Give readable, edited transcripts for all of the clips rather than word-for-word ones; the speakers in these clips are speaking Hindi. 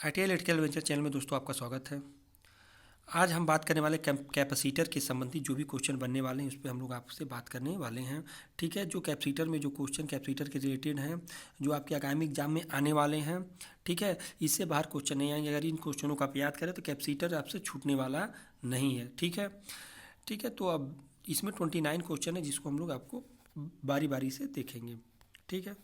ITL इलेक्ट्रिकल वेंचर चैनल में दोस्तों आपका स्वागत है। आज हम बात करने वाले कैपेसिटर के संबंधी जो भी क्वेश्चन बनने वाले हैं उस पर हम लोग आपसे बात करने वाले हैं। ठीक है, जो कैपेसिटर में जो क्वेश्चन कैपेसिटर के रिलेटेड हैं, जो आपके आगामी एग्जाम में आने वाले हैं, ठीक है, इससे बाहर क्वेश्चन नहीं आएंगे। अगर इन क्वेश्चनों को आप याद करें तो कैपेसिटर आपसे छूटने वाला नहीं है। ठीक है, ठीक है, तो अब इसमें 29 क्वेश्चन है जिसको हम लोग आपको बारी बारी से देखेंगे। ठीक है,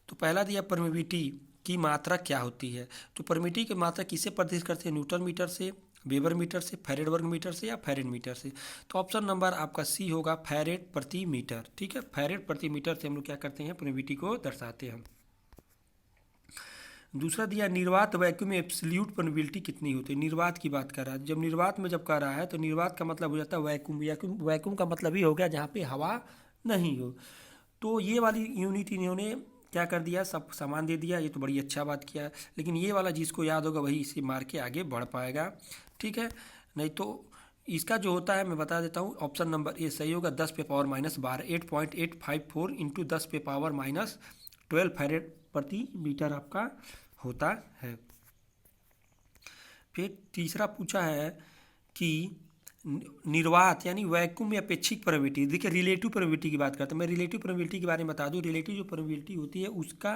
तो पहला दिया परमिविटी की मात्रा क्या होती है। तो परमिविटी की मात्रा किससे प्रदर्शित करते हैं? न्यूटन मीटर से, वेबर मीटर से, फैरेड वर्ग मीटर से या फैरेड मीटर से। तो ऑप्शन नंबर आपका सी होगा, फैरेड प्रति मीटर। ठीक है, फैरेड प्रति मीटर से हम लोग क्या करते हैं, परमिविटी को दर्शाते हैं। दूसरा दिया निर्वात वैक्यूम में एब्सोल्यूट परमिविलिटी कितनी होती है। निर्वात की बात कर रहा है, जब निर्वात में जब कर रहा है तो निर्वात का मतलब हो जाता है वैक्यूम। वैक्यूम वैक्यूम का मतलब ही हो गया जहाँ पे हवा नहीं हो। तो ये वाली यूनिट इन्होंने क्या कर दिया, सब सामान दे दिया। ये तो बड़ी अच्छा बात किया है, लेकिन ये वाला जिसको याद होगा वही इसे मार के आगे बढ़ पाएगा। ठीक है, नहीं तो इसका जो होता है मैं बता देता हूँ। ऑप्शन नंबर ए सही होगा, 10 पे पावर -12 8.854 इंटू 10 पे पावर -12 फैरेड प्रति मीटर आपका होता है। फिर तीसरा पूछा है कि निर्वात यानी वैक्यूम में अपेक्षिक परमिविलिटी। देखिए रिलेटिव परमिविलिटी की बात करते हैं। मैं रिलेटिव परमिविलिटी के बारे में बता दूं। रिलेटिव जो परमिविलिटी होती है उसका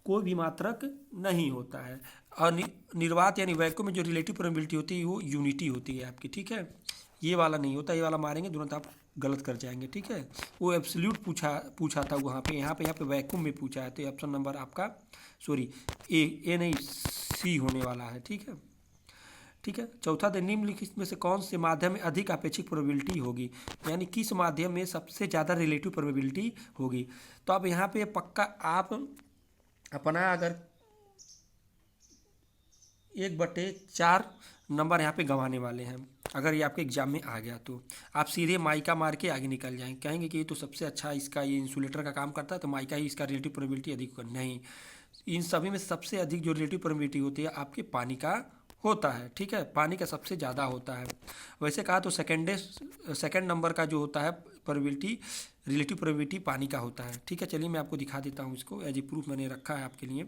कोई भी मात्रक नहीं होता है। और निर्वात यानी वैक्यूम में जो रिलेटिव परमिविलिटी होती है वो यूनिटी होती है आपकी। ठीक है, ये वाला नहीं होता, ये वाला मारेंगे तुरंत आप गलत कर जाएंगे। ठीक है, वो एब्सोल्यूट पूछा था वहाँ पे, यहाँ पे वैक्यूम में पूछा है। तो ऑप्शन नंबर आपका सॉरी ए नहीं सी होने वाला है। ठीक है, ठीक है। चौथा दे निम्नलिखित में से कौन से माध्यम में अधिक अपेक्षित प्रोबेबिलिटी होगी, यानी किस माध्यम में सबसे ज़्यादा रिलेटिव प्रोबेबिलिटी होगी। तो अब यहाँ पे पक्का आप अपना अगर 1/4 नंबर यहाँ पे गंवाने वाले हैं। अगर ये आपके एग्जाम में आ गया तो आप सीधे माइका मार के आगे निकल जाएंगे, कहेंगे कि ये तो सबसे अच्छा इसका ये इंसुलेटर का काम करता है तो माइका ही इसका रिलेटिव प्रोबेबिलिटी अधिक होगा। नहीं, इन सभी में सबसे अधिक जो रिलेटिव प्रोबेबिलिटी होती है आपके पानी का होता है। ठीक है, पानी का सबसे ज़्यादा होता है। वैसे कहा तो सेकेंड नंबर का जो होता है प्रोबेबिलिटी, रिलेटिव प्रोबेबिलिटी पानी का होता है। ठीक है, चलिए मैं आपको दिखा देता हूँ, इसको एज ए प्रूफ मैंने रखा है आपके लिए।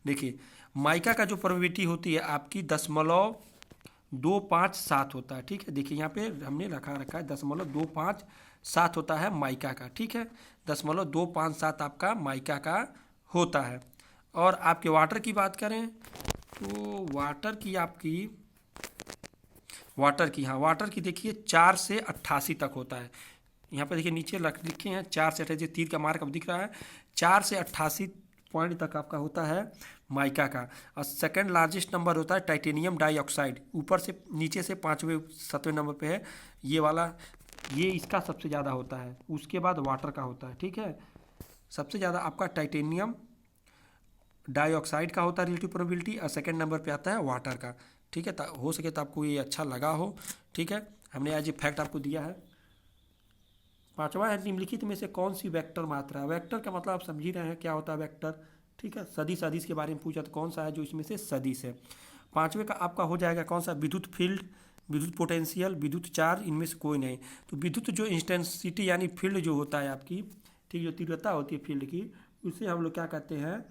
देखिए माइका का जो प्रोबेबिलिटी होती है आपकी 0.257 होता है। ठीक है, देखिए यहाँ पे हमने रखा है 0.257 होता है माइका का। ठीक है, 0.257 आपका माइका का होता है। और आपके वाटर की बात करें तो वाटर की देखिए 4 से 88 तक होता है। यहाँ पे देखिए नीचे लिखे हैं 4 से 88, तीर का मार्क अब दिख रहा है। 4 से 88 पॉइंट तक आपका होता है माइका का। और सेकंड लार्जेस्ट नंबर होता है टाइटेनियम डाइऑक्साइड, ऊपर से नीचे से 5वें 7वें नंबर पे है ये वाला, ये इसका सबसे ज़्यादा होता है। उसके बाद वाटर का होता है। ठीक है, सबसे ज़्यादा आपका टाइटेनियम डाइऑक्साइड का होता है रिलेटिव प्रोबेबिलिटी, और सेकंड नंबर पे आता है वाटर का। ठीक है, हो सके तो आपको ये अच्छा लगा हो। ठीक है, हमने आज ये फैक्ट आपको दिया है। पांचवा है निम्नलिखित में से कौन सी वेक्टर मात्रा है। वेक्टर का मतलब आप समझ ही रहे हैं क्या होता है वेक्टर। ठीक है, सदिश सदिश के बारे में पूछा तो कौन सा है जो इसमें से सदिश है। पांचवे का आपका हो जाएगा कौन सा, विद्युत फील्ड, विद्युत पोटेंशियल, विद्युत चार्ज, इनमें से कोई नहीं। तो विद्युत जो इंटेंसिटी यानी फील्ड जो होता है आपकी, ठीक, जो तीव्रता होती है फील्ड की, उसे हम लोग क्या कहते हैं।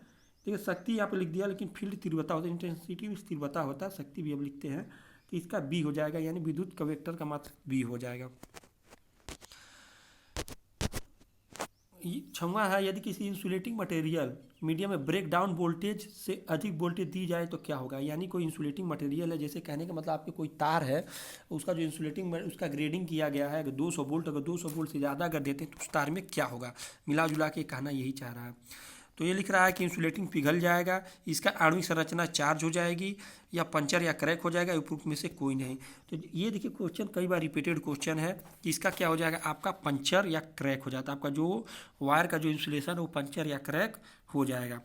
देखिए शक्ति यहाँ पे लिख दिया, लेकिन फील्ड तीव्रता होता है, इंटेंसिटी भी तीव्रता होता है, शक्ति भी हम लिखते हैं। तो इसका बी हो जाएगा, यानी विद्युत का वेक्टर का मात्र बी हो जाएगा। छठवां है यदि किसी इंसुलेटिंग मटेरियल मीडियम में ब्रेक डाउन वोल्टेज से अधिक वोल्टेज दी जाए तो क्या होगा। यानी कोई इंसुलेटिंग मटेरियल है, जैसे कहने का मतलब आपके कोई तार है, उसका जो इंसुलेटिंग उसका ग्रेडिंग किया गया है, अगर 200 वोल्ट, अगर 200 वोल्ट से ज़्यादा अगर देते हैं तो उस तार में क्या होगा। मिला जुला के कहना यही चाह रहा है। तो ये लिख रहा है कि इंसुलेटिंग पिघल जाएगा, इसका आणविक संरचना चार्ज हो जाएगी, या पंचर या क्रैक हो जाएगा, उपरोक्त में से कोई नहीं। तो ये देखिए क्वेश्चन कई बार रिपीटेड क्वेश्चन है कि इसका क्या हो जाएगा, आपका पंचर या क्रैक हो जाता है। आपका जो वायर का जो इंसुलेशन है वो पंचर या क्रैक हो जाएगा।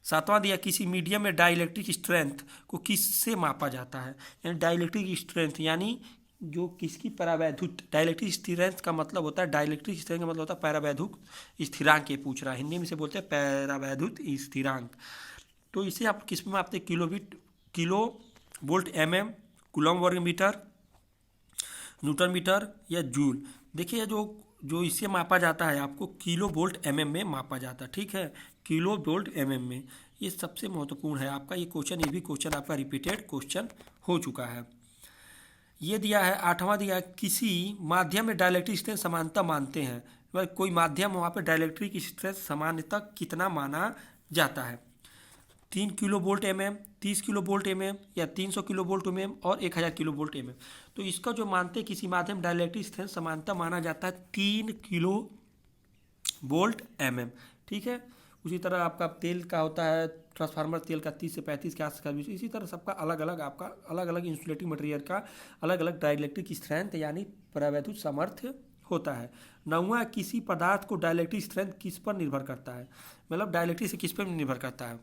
सातवां दिया किसी मीडियम में डाइलेक्ट्रिक स्ट्रेंथ को किससे मापा जाता है। यानी डाइलेक्ट्रिक स्ट्रेंथ यानी जो किसकी परावैद्युत, डाइलेक्ट्रिक स्थिरांक का मतलब होता है, डाइलेक्ट्रिक स्थिरांक का मतलब होता है परावैद्युत स्थिरांक। ये पूछ रहा है, हिंदी में से बोलते हैं परावैद्युत स्थिरांक। तो इसे आप किस में मापते हैं, किलो वोल्ट, mm, कूलम वर्ग मीटर, न्यूटन मीटर या जूल। देखिए जो जो इससे मापा जाता है आपको किलो वोल्ट mm में मापा जाता है। ठीक है, किलो वोल्ट mm में ये सबसे महत्वपूर्ण है आपका ये क्वेश्चन, ये भी क्वेश्चन आपका रिपीटेड क्वेश्चन हो चुका है। ये दिया है 8वां दिया है, किसी माध्यम में डाइलेक्ट्रिक स्ट्रेंथ समानता मानते हैं, मतलब कोई माध्यम वहाँ पे डाइलेक्ट्रिक स्ट्रेंथ सामान्यता कितना माना जाता है। 3 kilo volt mm, 30 kilo volt mm या 300 किलो वोल्ट mm और 1000 किलो वोल्ट mm। तो इसका जो मानते हैं किसी माध्यम डाइलेक्ट्रिक स्ट्रेंथ समानता माना जाता है 3 किलो वोल्ट mm। ठीक है, उसी तरह आपका तेल का होता है ट्रांसफार्मर तेल का 30 से 35 के आसपास, इसी तरह सबका अलग अलग आपका अलग अलग इंसुलेटिंग मटेरियल का अलग अलग डाइलेक्ट्रिक स्ट्रेंथ यानी परावैद्युत सामर्थ्य होता है। 9वां, किसी पदार्थ को डाइलेक्ट्रिक स्ट्रेंथ किस पर निर्भर करता है, मतलब डाइलेक्ट्रिक से किस पर निर्भर करता है,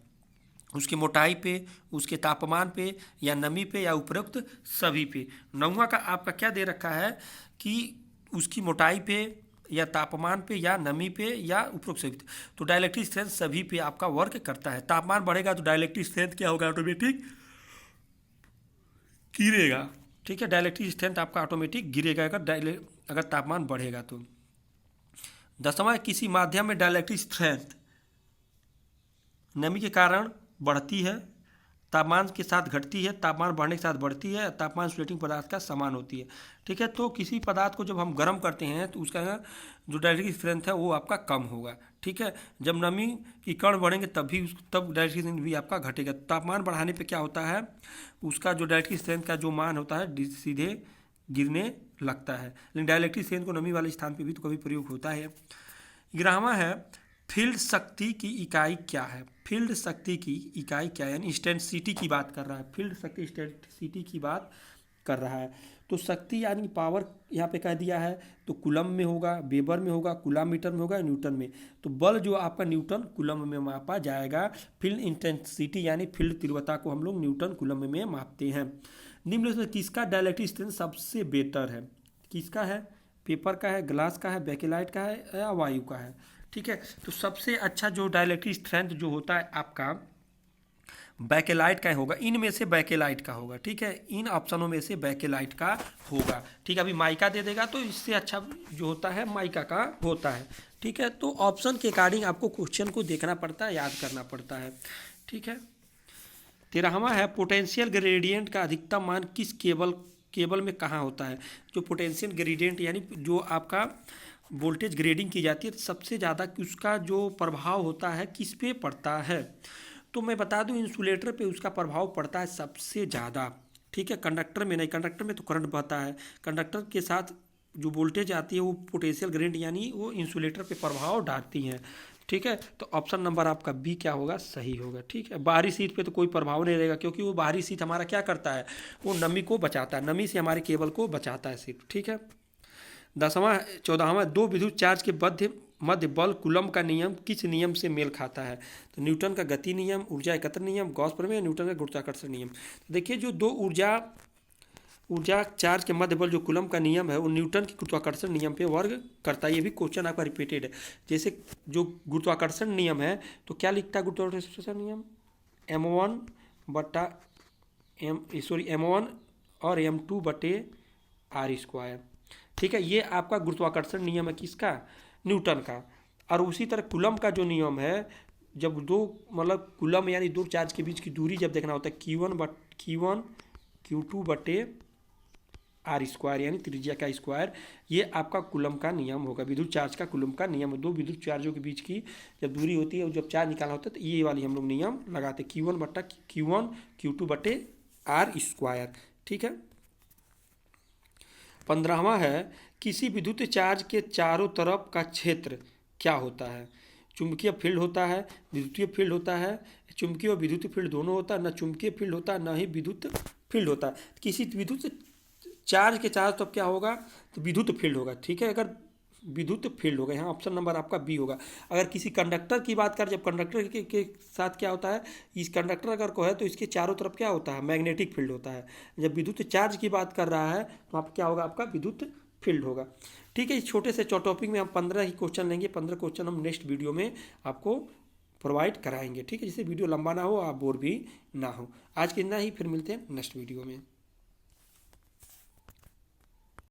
उसकी मोटाई पे, उसके तापमान पे या नमी पे या उपरोक्त सभी पे। 9वां का आपका क्या दे रखा है कि उसकी मोटाई पे या तापमान पे या नमी पे या उपरोक्त सभी पे। तो डाइलेक्ट्रिक स्ट्रेंथ सभी पे आपका वर्क करता है। तापमान बढ़ेगा तो डाइलेक्ट्रिक स्ट्रेंथ क्या होगा, ऑटोमेटिक गिरेगा। ठीक है, डाइलेक्ट्रिक स्ट्रेंथ आपका ऑटोमेटिक गिरेगा अगर तापमान बढ़ेगा तो। 10वां, किसी माध्यम में डाइलेक्ट्रिक स्ट्रेंथ नमी के कारण बढ़ती है, तापमान के साथ घटती है, तापमान बढ़ने के साथ बढ़ती है, तापमान इंसुलेटिंग पदार्थ का समान होती है। ठीक है, तो किसी पदार्थ को जब हम गर्म करते हैं तो उसका जो डाइलेक्ट्रिक स्ट्रेंथ है वो आपका कम होगा। ठीक है, जब नमी की कण बढ़ेंगे तब डाइलेक्ट्रिक स्ट्रेंथ भी आपका घटेगा। तापमान बढ़ाने पे क्या होता है, उसका जो डाइलेक्ट्रिक स्ट्रेंथ का जो मान होता है सीधे गिरने लगता है। लेकिन डाइलेक्ट्रिक स्ट्रेंथ को नमी वाले स्थान पर भी तो कभी प्रयोग होता है। 11वां है, फील्ड शक्ति की इकाई क्या है। फील्ड शक्ति की इकाई क्या है, यानी इंटेंसिटी की बात कर रहा है। फील्ड शक्ति इंटेंसिटी की बात कर रहा है। तो शक्ति यानी पावर यहाँ पे कह दिया है तो कूलम में होगा, वेबर में होगा, कूलामीटर में होगा, न्यूटन में। तो बल जो आपका न्यूटन कूलम में मापा जाएगा। फील्ड इंटेंसिटी यानी फील्ड तीव्रता को हम लोग न्यूटन कूलम में मापते हैं। निम्न में किसका डाइलेक्ट्रिक स्ट्रेंथ सबसे बेटर है, किसका है, पेपर का है, ग्लास का है, बेकेलाइट का है या वायु का है। ठीक है, तो सबसे अच्छा जो डाइलेक्ट्रिक स्ट्रेंथ जो होता है आपका बेकेलाइट का होगा, इनमें से बेकेलाइट का होगा। ठीक है, इन ऑप्शनों में से बेकेलाइट का होगा। ठीक है, अभी माइका दे देगा तो इससे अच्छा जो होता है माइका का होता है। ठीक है, तो ऑप्शन के अकॉर्डिंग आपको क्वेश्चन को देखना पड़ता है, याद करना पड़ता है। ठीक है, 13वां है, पोटेंशियल ग्रेडियंट का अधिकतम मान किस केबल में कहाँ होता है। जो पोटेंशियल ग्रेडियंट यानी जो आपका वोल्टेज ग्रेडिंग की जाती है, सबसे ज़्यादा उसका जो प्रभाव होता है किस पे पड़ता है। तो मैं बता दूं इंसुलेटर पे उसका प्रभाव पड़ता है सबसे ज़्यादा। ठीक है, कंडक्टर में नहीं, कंडक्टर में तो करंट बहता है, कंडक्टर के साथ जो वोल्टेज आती है वो पोटेंशियल ग्रेडियंट यानी वो इंसुलेटर पे प्रभाव डालती हैं। ठीक है, तो ऑप्शन नंबर आपका बी क्या होगा, सही होगा। ठीक है, बाहरी सीट पे तो कोई प्रभाव नहीं रहेगा क्योंकि वो बाहरी सीट हमारा क्या करता है, वो नमी को बचाता है, नमी से हमारे केबल को बचाता है सिर्फ। ठीक है, 14वां, दो विद्युत चार्ज के मध्य बल कूलम का नियम किस नियम से मेल खाता है। तो न्यूटन का गति नियम, ऊर्जा एकत्र नियम, गॉस प्रमेय, न्यूटन का गुरुत्वाकर्षण नियम। तो देखिए जो दो ऊर्जा चार्ज के मध्य बल जो कूलम का नियम है वो न्यूटन के गुरुत्वाकर्षण नियम पे वर्क करता है। ये भी क्वेश्चन आपका रिपीटेड है। जैसे जो गुरुत्वाकर्षण नियम है तो क्या लिखता है गुरुत्वाकर्षण नियम, m1 और m2/r²। ठीक है, ये आपका गुरुत्वाकर्षण नियम है किसका, न्यूटन का। और उसी तरह कूलम का जो नियम है, जब दो मतलब कूलम यानी दो चार्ज के बीच की दूरी जब देखना होता है Q1/r² यानी त्रिज्या का स्क्वायर, ये आपका कूलम का नियम होगा। विद्युत चार्ज का कूलम का नियम, दो विद्युत चार्जों के बीच की जब दूरी होती है, जब चार्ज निकालना होता है तो ये वाली हम लोग नियम लगाते Q1/Q2/r²। ठीक है, 15वां है, किसी विद्युत चार्ज के चारों तरफ का क्षेत्र क्या होता है। चुंबकीय फील्ड होता है, विद्युतीय फील्ड होता है, चुंबकीय और विद्युतीय फील्ड दोनों होता है, न चुंबकीय फील्ड होता है न ही विद्युत फील्ड होता है। किसी विद्युत चार्ज के चारों तरफ क्या होगा, तो विद्युत फील्ड होगा। ठीक है, अगर विद्युत फील्ड होगा, यहाँ ऑप्शन नंबर आपका बी होगा। अगर किसी कंडक्टर की बात करें, जब कंडक्टर के साथ क्या होता है, इस कंडक्टर अगर को है तो इसके चारों तरफ क्या होता है, मैग्नेटिक फील्ड होता है। जब विद्युत चार्ज की बात कर रहा है तो आप क्या होगा, आपका विद्युत फील्ड होगा। ठीक है, इस छोटे से टॉपिक में हम 15 ही क्वेश्चन लेंगे। 15 क्वेश्चन हम नेक्स्ट वीडियो में आपको प्रोवाइड कराएंगे। ठीक है, जिससे वीडियो लंबा ना हो, आप बोर भी ना हो। आज के इतना ही, फिर मिलते हैं नेक्स्ट वीडियो में।